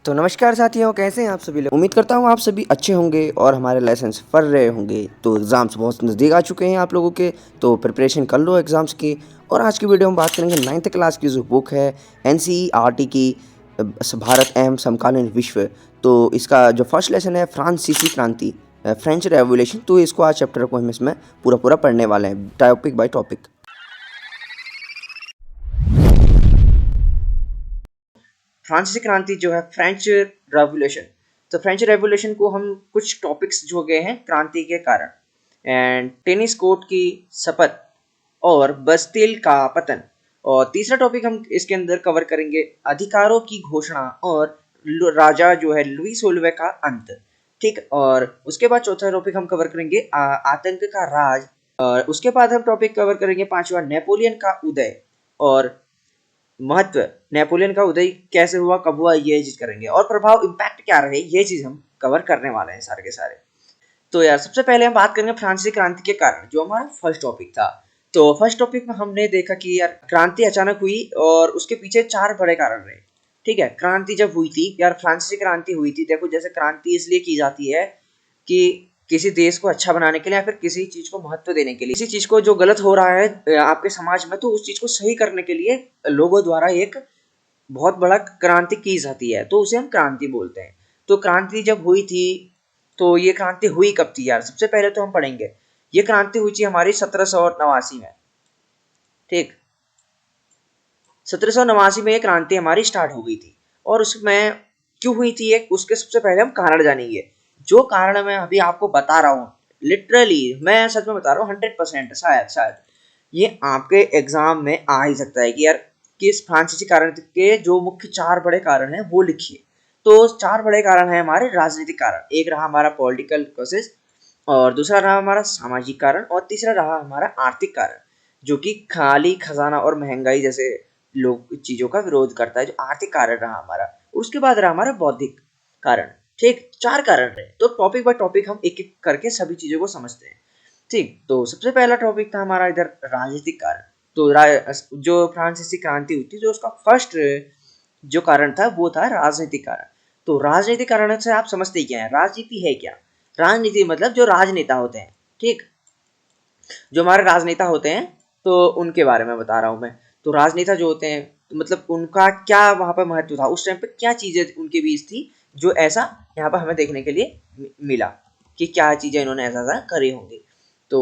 तो नमस्कार साथियों, कैसे हैं आप सभी लोग। उम्मीद करता हूँ आप सभी अच्छे होंगे और हमारे लेसन्स पढ़ रहे होंगे। तो एग्ज़ाम्स बहुत नज़दीक आ चुके हैं आप लोगों के, तो प्रिपरेशन कर लो एग्ज़ाम्स की। और आज की वीडियो में बात करेंगे 9th क्लास की जो बुक है एनसीईआरटी की, भारत एवं समकालीन विश्व। तो इसका जो फर्स्ट लेसन है फ्रांसीसी क्रांति, फ्रेंच रेवोल्यूशन। तो इसको आज चैप्टर को हम इसमें पूरा पढ़ने वाले हैं, टॉपिक बाय टॉपिक। फ्रांसीसी क्रांति जो है फ्रेंच रेवोल्यूशन, तो फ्रेंच रेवोल्यूशन को हम कुछ टॉपिक्स जो गए हैं क्रांति के कारण, एंड टेनिस कोर्ट की शपथ और बस्तिल का पतन। और तीसरा टॉपिक हम इसके अंदर कवर करेंगे अधिकारों की घोषणा और राजा जो है लुई सोलवे का अंत। ठीक, और उसके बाद चौथा टॉपिक हम कवर करेंगे आतंक का राज। और उसके बाद हम टॉपिक कवर करेंगे पांचवा नेपोलियन का उदय और महत्व, नेपोलियन का उदय कैसे हुआ, कब हुआ, ये चीज करेंगे। और प्रभाव, इम्पैक्ट क्या रहे, ये चीज हम कवर करने वाले हैं सारे के सारे। तो यार सबसे पहले हम बात करेंगे फ्रांसीसी क्रांति के कारण, जो हमारा फर्स्ट टॉपिक था। तो फर्स्ट टॉपिक में हमने देखा कि यार क्रांति अचानक हुई और उसके पीछे चार बड़े कारण रहे। ठीक है, क्रांति जब हुई थी यार, फ्रांसीसी क्रांति हुई थी। देखो, जैसे क्रांति इसलिए की जाती है कि किसी देश को अच्छा बनाने के लिए या फिर किसी चीज को महत्व देने के लिए, किसी चीज को जो गलत हो रहा है आपके समाज में, तो उस चीज को सही करने के लिए लोगों द्वारा एक बहुत बड़ा क्रांति की जाती है, तो उसे हम क्रांति बोलते हैं। तो क्रांति जब हुई थी, तो ये क्रांति हुई कब थी यार, सबसे पहले तो हम पढ़ेंगे ये क्रांति हुई थी हमारी 1789 में। ठीक, 1789 में ये क्रांति हमारी स्टार्ट हो गई थी। और उसमें क्यों हुई थी एक, उसके सबसे पहले हम कारण जानेंगे। जो कारण मैं अभी आपको बता रहा हूँ, लिटरली मैं सच में बता रहा हूँ, 100% शायद ये आपके एग्जाम में आ ही सकता है कि यार किस फ्रांसीसी कारण के जो मुख्य चार बड़े कारण हैं वो लिखिए। तो चार बड़े कारण हैं हमारे राजनीतिक कारण, एक रहा हमारा पॉलिटिकल प्रोसेस, और दूसरा रहा हमारा सामाजिक कारण, और तीसरा रहा हमारा आर्थिक कारण, जो कि खाली खजाना और महंगाई जैसे लोग चीजों का विरोध करता है, जो आर्थिक कारण रहा हमारा। उसके बाद रहा हमारा बौद्धिक कारण। ठीक, चार कारण रहे। तो टॉपिक बाय टॉपिक हम एक एक करके सभी चीजों को समझते हैं। ठीक, तो सबसे पहला टॉपिक था हमारा इधर राजनीतिक कारण। तो जो फ्रांसीसी क्रांति हुई थी, जो उसका फर्स्ट जो कारण था वो था राजनीतिक कारण। तो राजनीतिक कारण से आप समझते क्या है, राजनीति है क्या। राजनीति मतलब जो राजनेता होते हैं। ठीक, जो हमारे राजनेता होते हैं, तो उनके बारे में बता रहा हूं मैं। तो राजनेता जो होते हैं, तो मतलब उनका क्या वहां पर महत्व था, उस टाइम पे क्या चीजें उनके बीच थी जो ऐसा यहाँ पर हमें देखने के लिए मिला कि क्या चीजें इन्होंने ऐसा करी होंगी। तो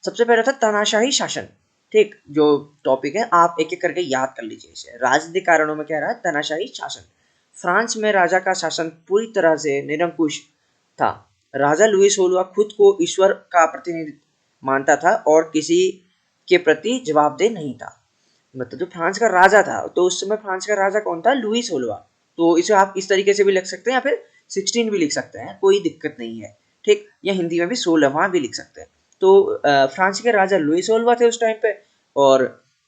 सबसे पहले था तानाशाही शासन। ठीक, जो टॉपिक है आप एक एक करके याद कर लीजिए इसे। राजनीतिक कारणों में क्या रहा, तानाशाही शासन। फ्रांस में राजा का शासन पूरी तरह से निरंकुश था। राजा लुई 16 खुद को ईश्वर का प्रतिनिधि मानता था और किसी के प्रति जवाबदेह नहीं था। मतलब जो फ्रांस का राजा था, तो उस समय फ्रांस का राजा कौन था, लुई 16। तो इसे आप इस तरीके से भी लिख सकते हैं या फिर 16 भी लिख सकते हैं, कोई दिक्कत नहीं है। ठीक, या हिंदी में भी 16वां भी लिख सकते हैं। तो फ्रांस के राजा लुई 16 थे उस टाइम पे, और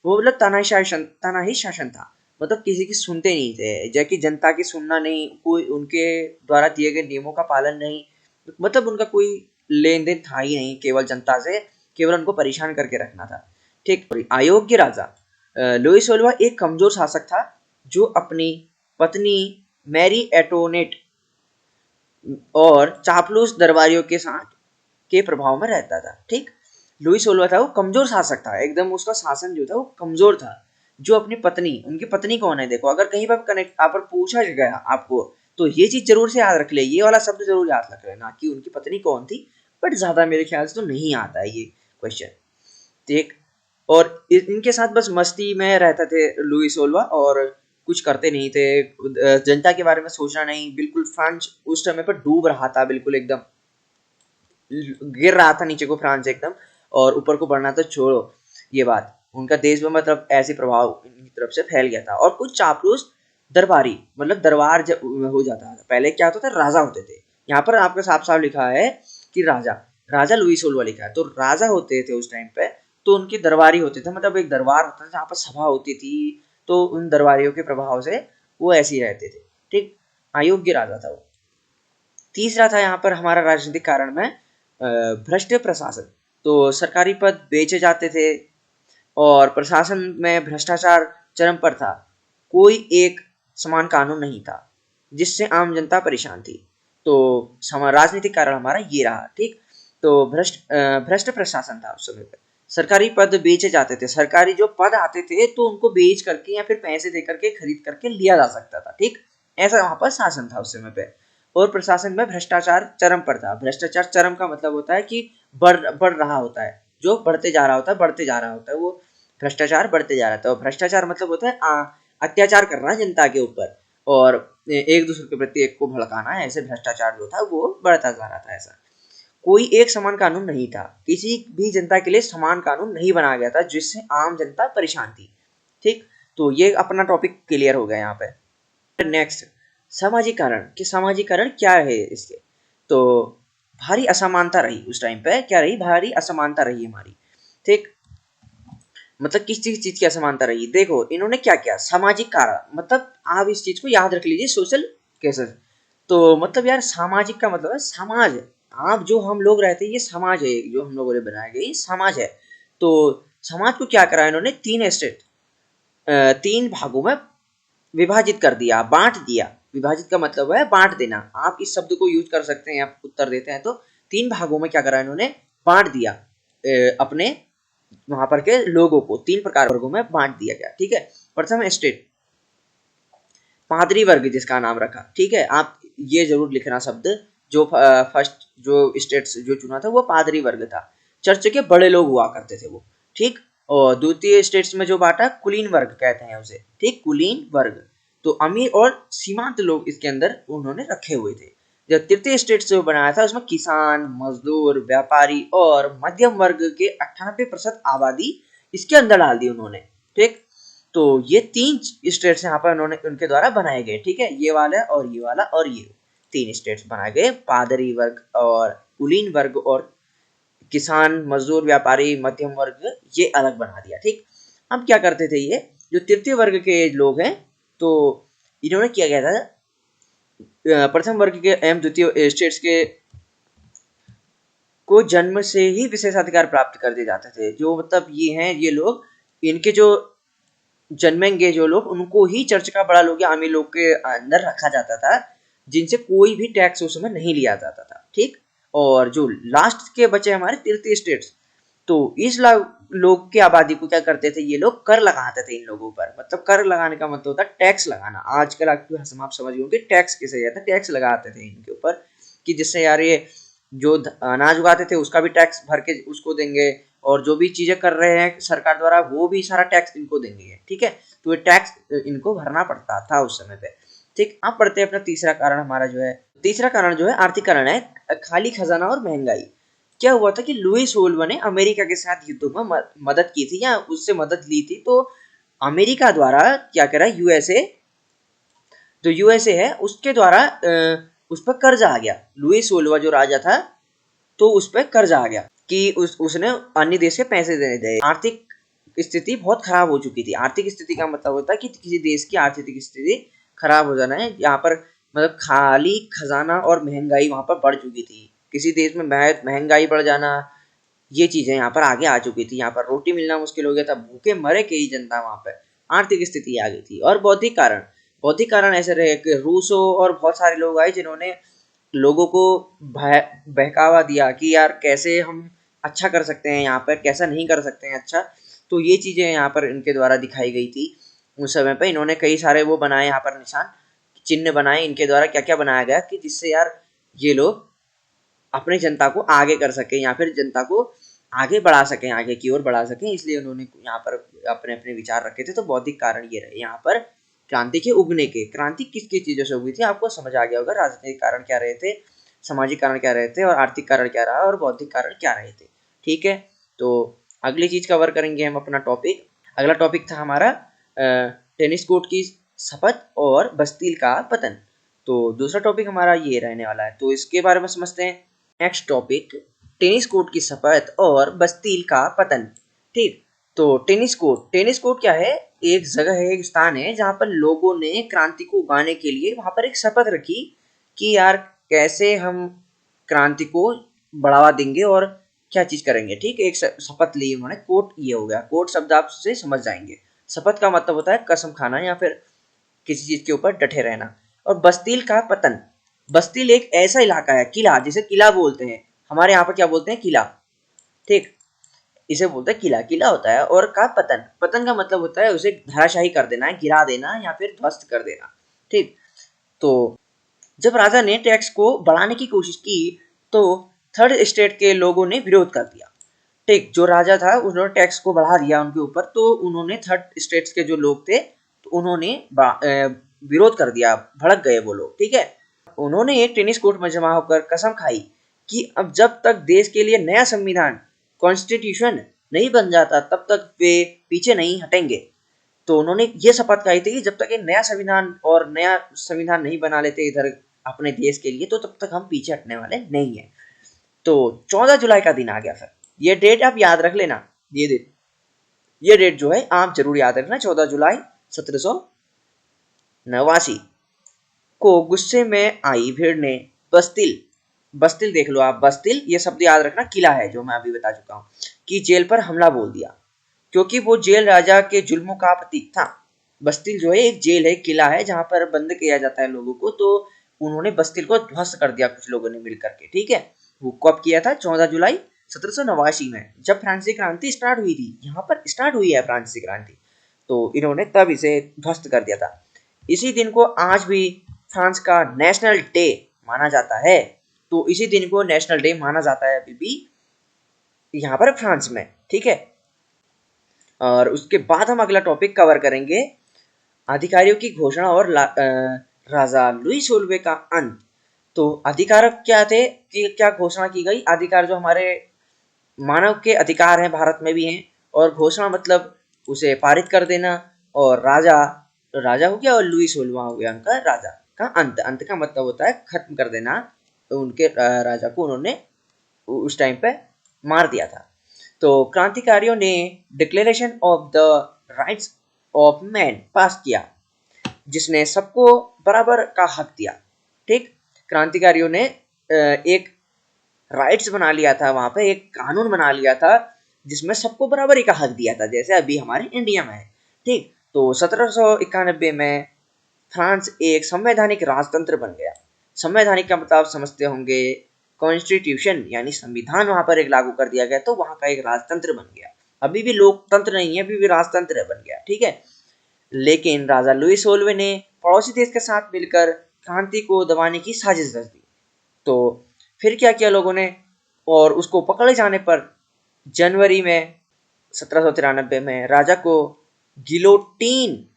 वो मतलब तानाही शासन था। मतलब किसी की सुनते नहीं थे, जबकि जनता की सुनना नहीं, कोई उनके द्वारा दिए गए नियमों का पालन नहीं, मतलब उनका कोई लेन देन था ही नहीं, केवल जनता से केवल उनको परेशान करके रखना था। ठीक, अयोग्य राजा। लुई 16 एक कमजोर शासक था जो अपनी पत्नी मैरी एटोनेट और चापलूस दरबारियों के साथ के प्रभाव में रहता था। ठीक, लुई 16 था वो कमजोर शासक था एकदम, उसका शासन जो था वो कमजोर था। जो अपनी पत्नी, उनकी पत्नी कौन है, देखो अगर कहीं पर कनेक्ट आप पर पूछा गया आपको, तो ये चीज जरूर से याद रख ले, ये वाला शब्द जरूर याद रख लेना कि उनकी पत्नी कौन थी। बट ज्यादा मेरे ख्याल से तो नहीं आता है ये क्वेश्चन। ठीक, और इनके साथ बस मस्ती में रहते थे लुई 16, और कुछ करते नहीं थे, जनता के बारे में सोचना नहीं, बिल्कुल फ्रांस उस समय पर डूब रहा था, बिल्कुल एकदम गिर रहा था नीचे को फ्रांस एकदम, और ऊपर को बढ़ना तो छोड़ो ये बात, उनका देश में मतलब ऐसे प्रभाव इनकी तरफ से फैल गया था। और कुछ चापलूस दरबारी, मतलब दरबार जब हो जाता था, पहले क्या होता था, राजा होते थे। यहाँ पर आपका साफ साफ लिखा है कि राजा, राजा लुई 16 लिखा है, तो राजा होते थे उस टाइम पे, तो उनके दरबारी होते थे, मतलब एक दरबार होता था जहाँ पर सभा होती थी, तो उन दरबारियों के प्रभाव से वो ऐसे ही रहते थे। ठीक, अयोग्य राजा था वो। तीसरा था यहाँ पर हमारा राजनीतिक कारण में भ्रष्ट प्रशासन। तो सरकारी पद बेचे जाते थे और प्रशासन में भ्रष्टाचार चरम पर था, कोई एक समान कानून नहीं था। जिससे आम जनता परेशान थी। तो राजनीतिक कारण हमारा ये रहा, ठीक। तो भ्रष्ट प्रशासन था उस समय पे। सरकारी पद बेचे जाते थे, सरकारी जो पद आते थे तो उनको बेच करके या फिर पैसे दे करके खरीद करके लिया जा सकता था, ठीक। ऐसा वहां पर शासन था उस समय पे। और प्रशासन में भ्रष्टाचार चरम पर था। भ्रष्टाचार चरम का मतलब होता है कि बढ़ रहा होता है, जो बढ़ते जा रहा होता है, बढ़ते जा रहा होता है, वो भ्रष्टाचार बढ़ते जा रहा था। और भ्रष्टाचार मतलब होता है अत्याचार करना जनता के ऊपर और एक दूसरे के प्रति एक को भड़काना, ऐसे भ्रष्टाचार जो था वो बढ़ता जा रहा था। ऐसा कोई एक समान कानून नहीं था, किसी भी जनता के लिए समान कानून नहीं बनाया गया था, जिससे आम जनता परेशान थी, ठीक। तो ये अपना टॉपिक क्लियर हो गया यहाँ पे। नेक्स्ट, सामाजिकरण कि सामाजिकरण क्या है इसके। तो भारी असमानता रही उस टाइम पे, क्या रही, भारी असमानता रही हमारी, ठीक। मतलब किस चीज की असमानता रही, देखो इन्होंने क्या किया, सामाजिक कारण, मतलब आप इस चीज को याद रख लीजिए, सोशल केसेस। तो मतलब यार सामाजिक का मतलब है समाज। आप जो हम लोग रहते हैं ये समाज है, जो हम लोगों ने बनाया गया ये समाज है। तो समाज को क्या करा इन्होंने, तीन स्टेट, तीन भागों में विभाजित कर दिया, बांट दिया। विभाजित का मतलब है बांट देना, आप इस शब्द को यूज कर सकते हैं, आप उत्तर देते हैं तो तीन भागों में क्या करा इन्होंने, बांट दिया। अपने वहां पर के लोगों को तीन प्रकार वर्गों में बांट दिया गया, ठीक है। प्रथम स्टेट, पादरी वर्ग जिसका नाम रखा, ठीक है। आप ये जरूर लिखना शब्द, जो फर्स्ट जो स्टेट जो चुना था वो पादरी वर्ग था, चर्च के बड़े लोग हुआ करते थे वो, ठीक। और द्वितीय स्टेट्स में जो बांटा, कुलीन वर्ग कहते हैं उसे, ठीक, कुलीन वर्ग। तो अमीर और सीमांत लोग इसके अंदर उन्होंने रखे हुए थे। जब तृतीय स्टेट जो बनाया था उसमें किसान, मजदूर, व्यापारी और मध्यम वर्ग के 98% आबादी इसके अंदर डाल दी उन्होंने, ठीक। तो ये तीन स्टेट्स यहाँ पर उन्होंने उनके द्वारा बनाए गए, ठीक है। ये वाला और ये वाला और ये तीन स्टेट्स बनाए गए, पादरी वर्ग और कुलीन वर्ग और किसान, मजदूर, व्यापारी, मध्यम वर्ग, ये अलग बना दिया, ठीक। अब क्या करते थे ये जो तृतीय वर्ग के लोग हैं, तो इन्होंने किया गया था, प्रथम वर्ग के एवं द्वितीय स्टेट्स के को जन्म से ही विशेषाधिकार प्राप्त कर दिए जाते थे। जो मतलब ये हैं ये लोग, इनके जो जन्मेंगे जो लोग, उनको ही चर्च का बड़ा लोग या अमीर लोग के अंदर रखा जाता था, जिनसे कोई भी टैक्स उस समय नहीं लिया जाता था, ठीक। और जो लास्ट के बचे हमारे तृतीय स्टेट्स, तो इस लोग की आबादी को क्या करते थे ये लोग, कर लगाते थे इन लोगों पर। मतलब कर लगाने का मतलब होता है टैक्स लगाना। आजकल आप समझ गए कि टैक्स किसे कहते हैं, टैक्स लगाते थे इनके ऊपर, कि जिससे यार ये जो अनाज उगाते थे उसका भी टैक्स भर के उसको देंगे, और जो भी चीजें कर रहे हैं सरकार द्वारा वो भी सारा टैक्स इनको देंगे, ठीक है। तो ये टैक्स इनको भरना पड़ता था उस समय पे, ठीक। अब पढ़ते हैं अपना तीसरा कारण हमारा जो है, तीसरा कारण जो है आर्थिक कारण है, खाली खजाना और महंगाई। क्या हुआ था कि लुईस वोल्व ने अमेरिका के साथ युद्धों में मदद की थी या उससे मदद ली थी। तो अमेरिका द्वारा क्या करा, यूएसए, जो यूएसए है उसके द्वारा उस पर कर्जा आ गया। लुईस वोल्वा जो राजा था तो उस पर कर्जा आ गया कि उसने अन्य देश के पैसे देने थे। आर्थिक स्थिति बहुत खराब हो चुकी थी। आर्थिक स्थिति का मतलब होता है कि किसी देश की आर्थिक स्थिति खराब हो जाना है। यहाँ पर मतलब खाली खजाना और महंगाई वहां पर बढ़ चुकी थी। किसी देश में महंगाई बढ़ जाना, ये चीजें यहाँ पर आगे आ चुकी थी। यहाँ पर रोटी मिलना मुश्किल हो गया था, भूखे मरे कई जनता वहां पर। आर्थिक स्थिति आ गई थी। और बौद्धिक कारण ऐसे रहे कि रूसो और बहुत सारे लोग आए जिन्होंने लोगों को बहकावा दिया कि यार कैसे हम अच्छा कर सकते हैं, यहाँ पर कैसा नहीं कर सकते हैं अच्छा। तो ये चीजें यहाँ पर इनके द्वारा दिखाई गई थी। उस समय पे इन्होंने कई सारे वो बनाए, यहाँ पर निशान चिन्ह बनाए इनके द्वारा। क्या क्या बनाया गया कि जिससे यार ये लोग अपनी जनता को आगे कर सके या फिर जनता को आगे बढ़ा सकें, आगे की ओर बढ़ा सकें, इसलिए उन्होंने यहाँ पर अपने अपने विचार रखे थे। तो बौद्धिक कारण ये रहे यहाँ पर क्रांति के उगने के। क्रांति किस किस चीजों से हुई थी आपको समझ आ गया होगा। राजनीतिक कारण क्या रहे थे, सामाजिक कारण क्या रहे थे, और आर्थिक कारण क्या रहा, और बौद्धिक कारण क्या रहे थे, ठीक है। तो अगली चीज कवर करेंगे हम अपना टॉपिक। अगला टॉपिक था हमारा टेनिस कोर्ट की शपथ और बस्तील का पतन। तो दूसरा टॉपिक हमारा ये रहने वाला है, तो इसके बारे में समझते हैं। नेक्स्ट टॉपिक, टेनिस कोर्ट की शपथ और बस्तील का पतन, ठीक। तो टेनिस कोर्ट क्या है, एक जगह है, एक स्थान है जहां पर लोगों ने क्रांति को उगाने के लिए वहां पर एक शपथ रखी कि यार कैसे हम क्रांति को बढ़ावा देंगे और क्या चीज करेंगे, ठीक। एक शपथ ली उन्होंने। कोर्ट ये हो गया, कोर्ट शब्द आप से समझ जाएंगे। शपथ का मतलब होता है कसम खाना या फिर किसी चीज के ऊपर डटे रहना। और बस्तील का पतन। बस्तील एक ऐसा इलाका है, किला, जिसे किला बोलते हैं, हमारे यहाँ पर क्या बोलते हैं, किला, ठीक, इसे बोलते हैं किला, किला होता है। और का पतन, पतन का मतलब होता है उसे धराशायी कर देना, गिरा देना या फिर ध्वस्त कर देना, ठीक। तो जब राजा ने टैक्स को बढ़ाने की कोशिश की तो थर्ड स्टेट के लोगों ने विरोध कर दिया, ठीक। जो राजा था उन्होंने टैक्स को बढ़ा दिया उनके ऊपर, तो उन्होंने थर्ड स्टेट्स के जो लोग थे तो उन्होंने विरोध कर दिया, भड़क गए वो लोग, ठीक है। उन्होंने एक टेनिस कोर्ट में जमा होकर कसम खाई कि अब जब तक देश के लिए नया संविधान, कॉन्स्टिट्यूशन नहीं बन जाता तब तक वे पीछे नहीं हटेंगे। तो उन्होंने ये शपथ खाई थी कि जब तक ये नया संविधान और नया संविधान नहीं बना लेते इधर अपने देश के लिए, तो तब तक हम पीछे हटने वाले नहीं है। तो 14 जुलाई का दिन आ गया फिर, ये डेट आप याद रख लेना, ये डेट जो है आप जरूर याद रखना, 14 जुलाई 1789 को गुस्से में आई भीड़ ने बस्तिल, बस्तिल देख लो आप, बस्तिल ये शब्द याद रखना, किला है जो मैं अभी बता चुका हूँ, कि जेल पर हमला बोल दिया, क्योंकि वो जेल राजा के जुल्मों का प्रतीक था। बस्तिल जो है एक जेल है, किला है जहां पर बंद किया जाता है लोगों को, तो उन्होंने बस्तिल को ध्वस्त कर दिया कुछ लोगों ने मिल करके, ठीक है। वो कब किया था, 14 जुलाई 1789 में, जब फ्रांसीसी क्रांति स्टार्ट हुई थी, यहाँ पर स्टार्ट हुई है फ्रांसीसी क्रांति, तो इन्होंने तब इसे ध्वस्त कर दिया था। इसी दिन को आज भी फ्रांस का नेशनल डे माना जाता है, तो इसी दिन को नेशनल डे माना जाता है अभी भी यहाँ पर फ्रांस में, ठीक है। और उसके बाद हम अगला टॉपिक कवर करेंगे, अधिकारियों की घोषणा और राजा लुई सोलवे का अंत। तो अधिकार क्या थे, कि क्या घोषणा की गई, अधिकार जो हमारे मानव के अधिकार हैं भारत में भी हैं, और घोषणा मतलब उसे पारित कर देना, और राजा, राजा हो गया और लुई सोलवा हो गया उनका राजा का अंत, अंत का मतलब होता है खत्म कर देना, तो उनके राजा को उन्होंने उस टाइम पे मार दिया था। तो क्रांतिकारियों ने declaration of the rights of man pass किया, जिसने सबको बराबर का हक दिया, ठीक। क्रांतिकारियों ने एक राइट्स बना लिया था, वहां पे एक कानून बना लिया था जिसमें सबको बराबरी का हक दिया था, जैसे अभी हमारे इंडिया में है, ठीक। तो 1791 में फ्रांस एक संवैधानिक राजतंत्र बन गया। संवैधानिक का मतलब आप समझते होंगे, कॉन्स्टिट्यूशन यानी संविधान वहां पर एक लागू कर दिया गया, तो वहां का एक राजतंत्र बन गया। अभी भी लोकतंत्र नहीं है, अभी भी राजतंत्र बन गया, ठीक है। लेकिन राजा लुई सोलवे ने पड़ोसी देश के साथ मिलकर क्रांति को दबाने की साजिश रच दी। तो फिर क्या किया लोगों ने, और उसको पकड़े जाने पर जनवरी में 1793 में राजा को गिलोटीन,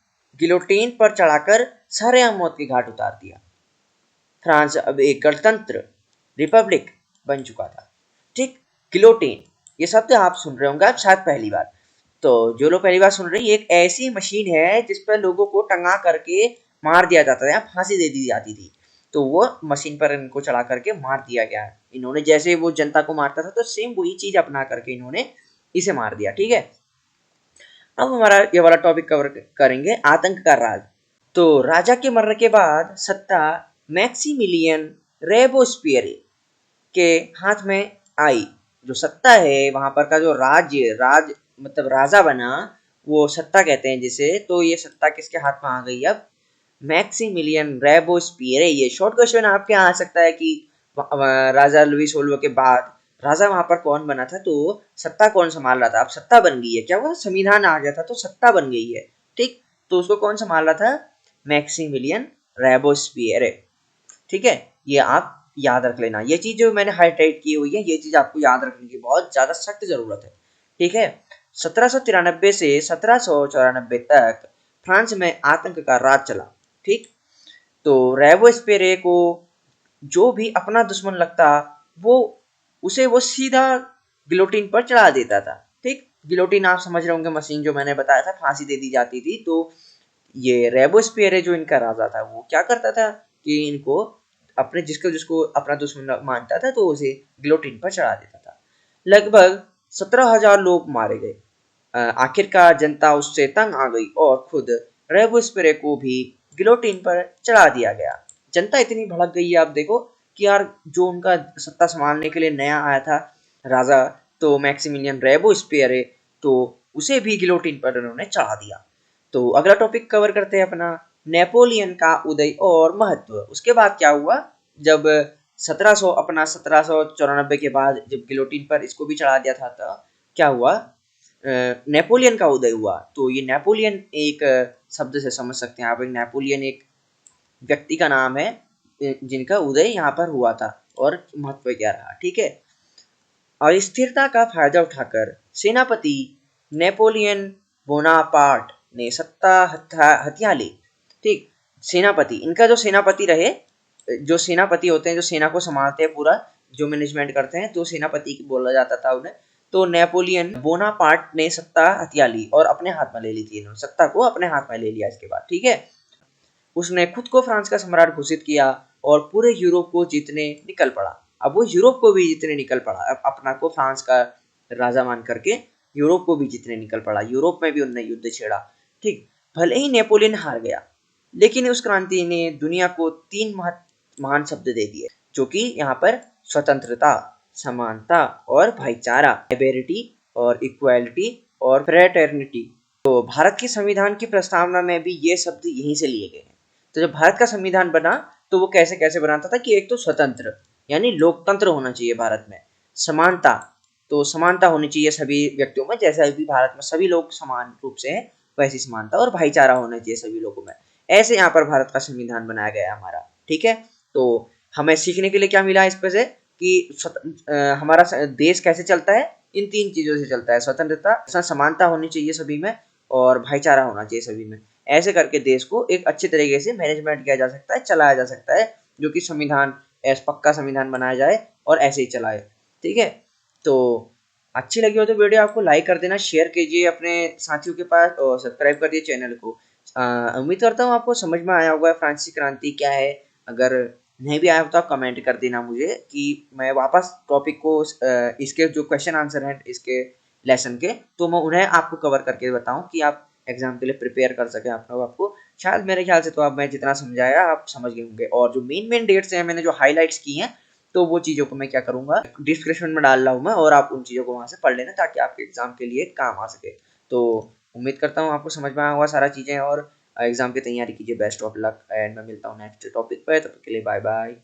गिलोटीन पर चढ़ाकर सरेआम मौत के घाट उतार दिया। फ्रांस अब एक गणतंत्र रिपब्लिक बन चुका था, ठीक। गिलोटीन ये शब्द आप सुन रहे होंगे आप शायद पहली बार, तो जो लोग पहली बार सुन रहे हैं, ये एक ऐसी मशीन है जिस पर लोगों को टंगा करके मार दिया जाता था या फांसी दे दी जाती थी, तो वो मशीन पर इनको चढ़ा करके मार दिया गया है इन्होंने, जैसे वो जनता को मारता था तो सेम वही चीज अपना करके इन्होंने इसे मार दिया, ठीक है। अब हमारा ये वाला टॉपिक कवर करेंगे, आतंक का राज। तो राजा के मरने के बाद सत्ता मैक्सिमिलियन रेबोस्पियरे के हाथ में आई। जो सत्ता है वहां पर का जो राज्य, राज मतलब राजा बना, वो सत्ता कहते हैं जिसे, तो ये सत्ता किसके हाथ में आ गई अब, मैक्सिमिलियन रेबोस्पियरे। ये शॉर्ट क्वेश्चन आपके आ सकता है कि राजा लुई सोलवा के बाद राजा वहां पर कौन बना था, तो सत्ता कौन संभाल रहा था, अब सत्ता बन गई है, क्या हुआ, संविधान आ गया था तो सत्ता बन गई है, ठीक। तो उसको कौन संभाल रहा था, मैक्सिमिलियन रेबोस्पियरे, ठीक है। ये आप याद रख लेना, ये चीज जो मैंने हाईलाइट की हुई है, ये चीज आपको याद रखने की बहुत ज्यादा सख्त जरूरत है, ठीक है। 1793 से 1794 तक फ्रांस में आतंक का राज चला, ठीक। तो रेबोस्पियरे को जो भी अपना दुश्मन लगता वो उसे वो सीधा गिलोटिन पर चढ़ा देता था, ठीक। गिलोटिन आप समझ रहे होंगे, मशीन जो मैंने बताया था, फांसी दे दी जाती थी। तो ये रेबोस्पियरे जो इनका राजा था वो क्या करता था कि इनको अपने जिसको जिसको अपना दुश्मन मानता था तो उसे गिलोटिन पर चढ़ा देता था। लगभग 17,000 लोग मारे गए। आखिरकार जनता उससे तंग आ गई और खुद रेबोस्पियरे को भी गिलोटिन पर चढ़ा दिया गया। जनता इतनी भड़क गई है, आप देखो कि यार जो उनका सत्ता संभालने के लिए नया आया था राजा, तो मैक्सिमिलियन रेबोस्पियरे, तो उसे भी गिलोटिन पर उन्होंने चढ़ा दिया। तो अगला टॉपिक कवर करते हैं अपना नेपोलियन का उदय और महत्व। उसके बाद क्या हुआ, जब 1794 के बाद जब गिलोटिन पर इसको भी चढ़ा दिया था, तो क्या हुआ, नेपोलियन का उदय हुआ। तो ये नेपोलियन एक शब्द से समझ सकते हैं आप, एक नेपोलियन एक व्यक्ति का नाम है जिनका उदय यहाँ पर हुआ था और महत्व क्या रहा। ठीक है, और स्थिरता का फायदा उठाकर सेनापति नेपोलियन बोनापार्ट ने सत्ता हथिया ली। ठीक, सेनापति, इनका जो सेनापति रहे, जो सेनापति होते हैं जो सेना को संभालते हैं पूरा, जो मैनेजमेंट करते हैं, तो सेनापति बोला जाता था उन्हें। तो नेपोलियन बोनापार्ट ने सत्ता हथिया ली और अपने हाथ में ले ली थी, इन्होंने सत्ता को अपने हाथ में ले लिया इसके बाद। ठीक है, उसने खुद को फ्रांस का सम्राट घोषित किया और पूरे यूरोप को जीतने निकल पड़ा। अब वो यूरोप को भी जीतने निकल पड़ा, अब अपना को फ्रांस का राजा मान करके यूरोप को भी जीतने निकल पड़ा। यूरोप में भी उन्होंने युद्ध छेड़ा। ठीक, भले ही नेपोलियन हार गया, लेकिन उस क्रांति ने दुनिया को 3 महान शब्द दे दिए, जो कि यहाँ पर स्वतंत्रता, समानता और भाईचारा, लिबर्टी और इक्वालिटी और फ्रेटर्निटी। तो भारत के संविधान की प्रस्तावना में भी ये शब्द यहीं से लिए गए हैं। तो जब भारत का संविधान बना तो वो कैसे कैसे बनाता था कि एक तो स्वतंत्र यानी लोकतंत्र होना चाहिए भारत में, समानता, तो समानता होनी चाहिए सभी व्यक्तियों में, जैसे अभी भारत में सभी लोग समान रूप से हैं वैसी समानता, और भाईचारा होना चाहिए सभी लोगों में। ऐसे यहाँ पर भारत का संविधान बनाया गया है हमारा। ठीक है, तो हमें सीखने के लिए क्या मिला इस पे से कि हमारा देश कैसे चलता है, इन 3 चीजों से चलता है, स्वतंत्रता, समानता होनी चाहिए सभी में और भाईचारा होना चाहिए सभी में। ऐसे करके देश को एक अच्छे तरीके से मैनेजमेंट किया जा सकता है, चलाया जा सकता है, जो कि संविधान पक्का संविधान बनाया जाए और ऐसे ही चलाए। ठीक है, तो अच्छी लगी हो तो वीडियो आपको लाइक कर देना, शेयर कीजिए अपने साथियों के पास और सब्सक्राइब कर दिए चैनल को। उम्मीद करता हूँ आपको समझ में आया होगा फ्रांसीसी क्रांति क्या है। अगर नहीं भी आया हो तो आप कमेंट कर देना मुझे कि मैं वापस टॉपिक को इसके जो क्वेश्चन आंसर हैं इसके लेसन के, तो मैं उन्हें आपको कवर करके बताऊं कि आप एग्जाम के लिए प्रिपेयर कर सकें आप लोग। आपको शायद मेरे ख्याल से तो अब मैं जितना समझाया आप समझ गए होंगे, और जो मेन डेट्स हैं मैंने जो हाईलाइट्स की हैं, तो वो चीज़ों को मैं क्या करूँगा डिस्क्रिप्शन में डाल रहा हूँ मैं, और आप उन चीज़ों को वहाँ से पढ़ लेना ताकि आपके एग्जाम के लिए काम आ सके। तो उम्मीद करता हूँ आपको समझ में आया होगा सारा चीज़ें, और एग्जाम की तैयारी कीजिए। बेस्ट ऑफ लक, एंड मैं मिलता हूँ नेक्स्ट टॉपिक पर, तब तक के लिए बाय बाय।